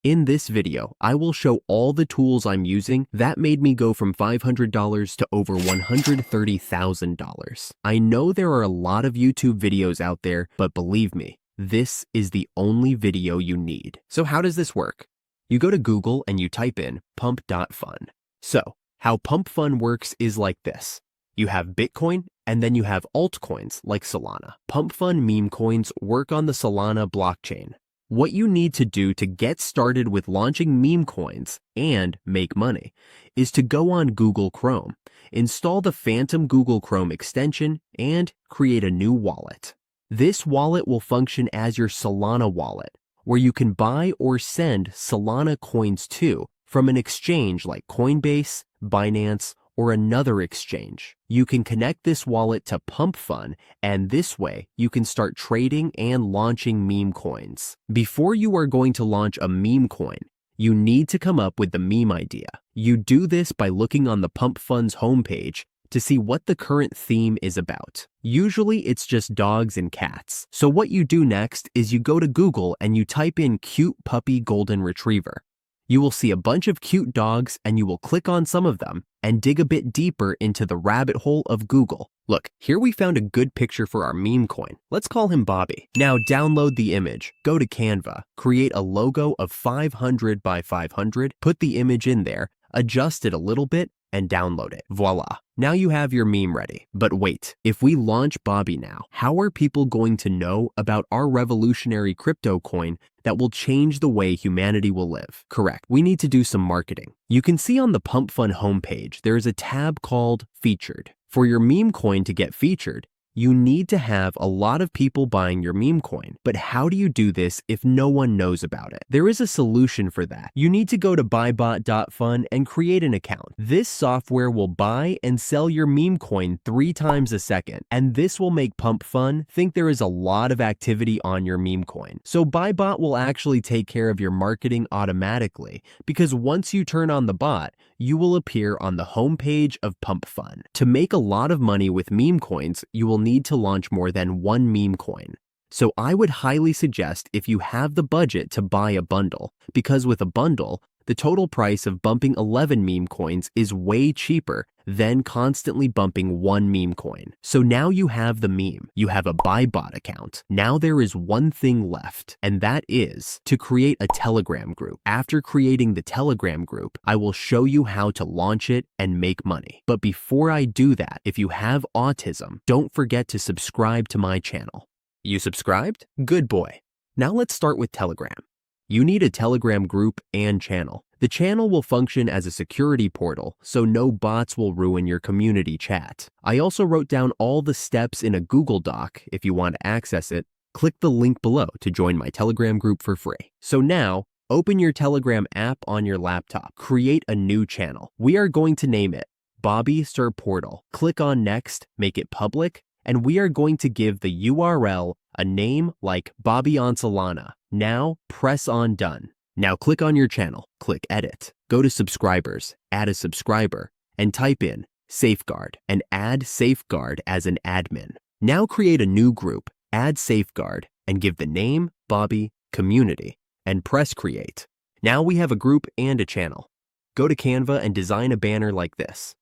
In this video, I will show all the tools I'm using that made me go from $500 to over $130,000. I know there are a lot of YouTube videos out there, but believe me, this is the only video you need. So how does this work? You go to Google and you type in Pump.Fun. So how Pump.Fun works is like this. You have Bitcoin and then you have altcoins like Solana. Pump.Fun meme coins work on the Solana blockchain. What you need to do to get started with launching meme coins and make money is to go on Google Chrome, install the Phantom Google Chrome extension, and create a new wallet. This wallet will function as your Solana wallet, where you can buy or send Solana coins to from an exchange like Coinbase, Binance, or another exchange. You can connect this wallet to Pump.Fun, and this way you can start trading and launching meme coins. Before you are going to launch a meme coin, you need to come up with the meme idea. You do this by looking on the Pump.Fun's homepage to see what the current theme is about. Usually it's just dogs and cats. So what you do next is you go to Google and you type in cute puppy golden retriever. You will see a bunch of cute dogs and you will click on some of them and dig a bit deeper into the rabbit hole of Google. Look, here we found a good picture for our meme coin. Let's call him Bobby. Now download the image, go to Canva, create a logo of 500 by 500, put the image in there, adjust it a little bit, and download it. Voila. Now you have your meme ready. But wait, if we launch Bobby now, how are people going to know about our revolutionary crypto coin that will change the way humanity will live? Correct. We need to do some marketing. You can see on the Pump.Fun homepage, there is a tab called Featured. For your meme coin to get featured, you need to have a lot of people buying your meme coin. But how do you do this if no one knows about it? There is a solution for that. You need to go to buybot.fun and create an account. This software will buy and sell your meme coin 3 times a second, and this will make Pump.Fun think there is a lot of activity on your meme coin. So Buybot will actually take care of your marketing automatically, because once you turn on the bot, you will appear on the homepage of Pump.Fun. To make a lot of money with meme coins, you will need to launch more than one meme coin. So I would highly suggest if you have the budget to buy a bundle, because with a bundle, the total price of bumping 11 meme coins is way cheaper than constantly bumping one meme coin. So now you have the meme, you have a Buybot account. Now there is one thing left, and that is to create a Telegram group. After creating the Telegram group, I will show you how to launch it and make money. But before I do that, if you have autism, don't forget to subscribe to my channel. You subscribed? Good boy. Now let's start with Telegram. You need a Telegram group and channel. The channel will function as a security portal, so no bots will ruin your community chat. I also wrote down all the steps in a Google Doc. If you want to access it, click the link below to join my Telegram group for free. So now, open your Telegram app on your laptop. Create a new channel. We are going to name it Bobby Sir Portal. Click on Next, make it public, and we are going to give the URL a name like Bobby on Solana. Now press on Done. Now click on your channel, click Edit, go to Subscribers, add a subscriber, and type in Safeguard and add Safeguard as an admin. Now create a new group, add Safeguard, and give the name Bobby Community, and press Create. Now we have a group and a channel. Go to Canva and design a banner like this.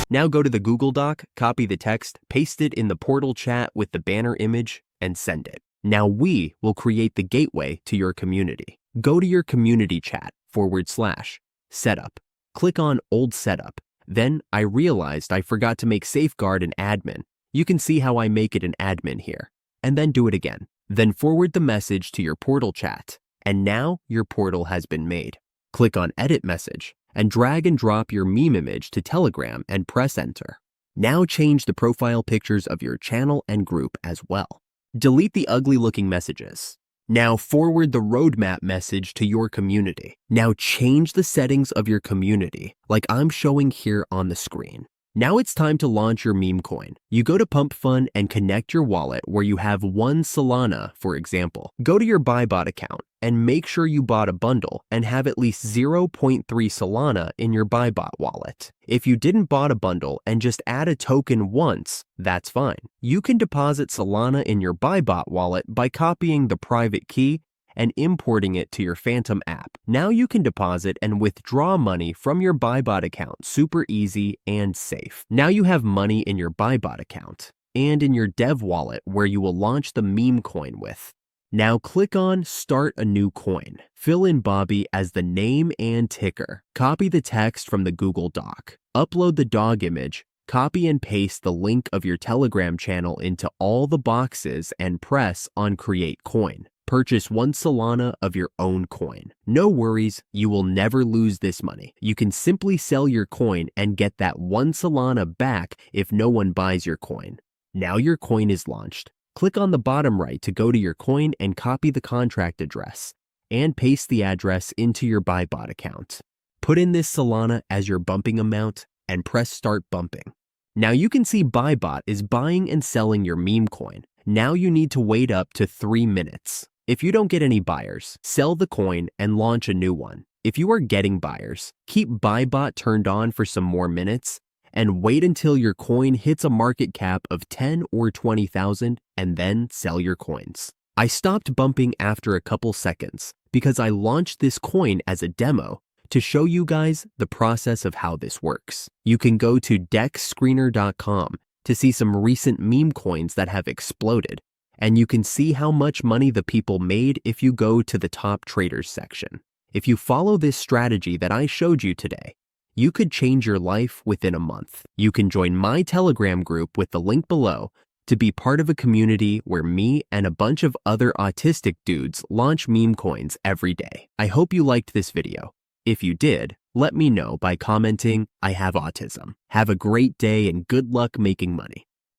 Now go to the Google Doc, copy the text, paste it in the portal chat with the banner image, and send it. Now we will create the gateway to your community. Go to your community chat /setup. Click on Old Setup. Then I realized I forgot to make Safeguard an admin. You can see how I make it an admin here. And then do it again. Then forward the message to your portal chat. And now your portal has been made. Click on Edit Message and drag and drop your meme image to Telegram and press Enter. Now change the profile pictures of your channel and group as well. Delete the ugly looking messages. Now forward the roadmap message to your community. Now change the settings of your community like I'm showing here on the screen. Now it's time to launch your meme coin. You go to Pump.Fun and connect your wallet where you have 1 Solana, for example. Go to your Buybot account and make sure you bought a bundle and have at least 0.3 Solana in your Buybot wallet. If you didn't bought a bundle and just add a token once, that's fine. You can deposit Solana in your Buybot wallet by copying the private key and importing it to your Phantom app. Now you can deposit and withdraw money from your Buybot account super easy and safe. Now you have money in your Buybot account and in your dev wallet where you will launch the meme coin with. Now click on Start a New Coin. Fill in Bobby as the name and ticker. Copy the text from the Google Doc. Upload the dog image. Copy and paste the link of your Telegram channel into all the boxes and press on Create Coin. Purchase 1 Solana of your own coin. No worries, you will never lose this money. You can simply sell your coin and get that 1 Solana back if no one buys your coin. Now your coin is launched. Click on the bottom right to go to your coin and copy the contract address and paste the address into your Buybot account. Put in this Solana as your bumping amount and press Start Bumping. Now you can see Buybot is buying and selling your meme coin. Now you need to wait up to 3 minutes. If you don't get any buyers, sell the coin and launch a new one. If you are getting buyers, keep Buybot turned on for some more minutes and wait until your coin hits a market cap of 10 or 20,000 and then sell your coins. I stopped bumping after a couple seconds because I launched this coin as a demo to show you guys the process of how this works. You can go to dexscreener.com to see some recent meme coins that have exploded, and you can see how much money the people made if you go to the top traders section. If you follow this strategy that I showed you today, you could change your life within a month. You can join my Telegram group with the link below to be part of a community where me and a bunch of other autistic dudes launch meme coins every day. I hope you liked this video. If you did, let me know by commenting, "I have autism." Have a great day and good luck making money.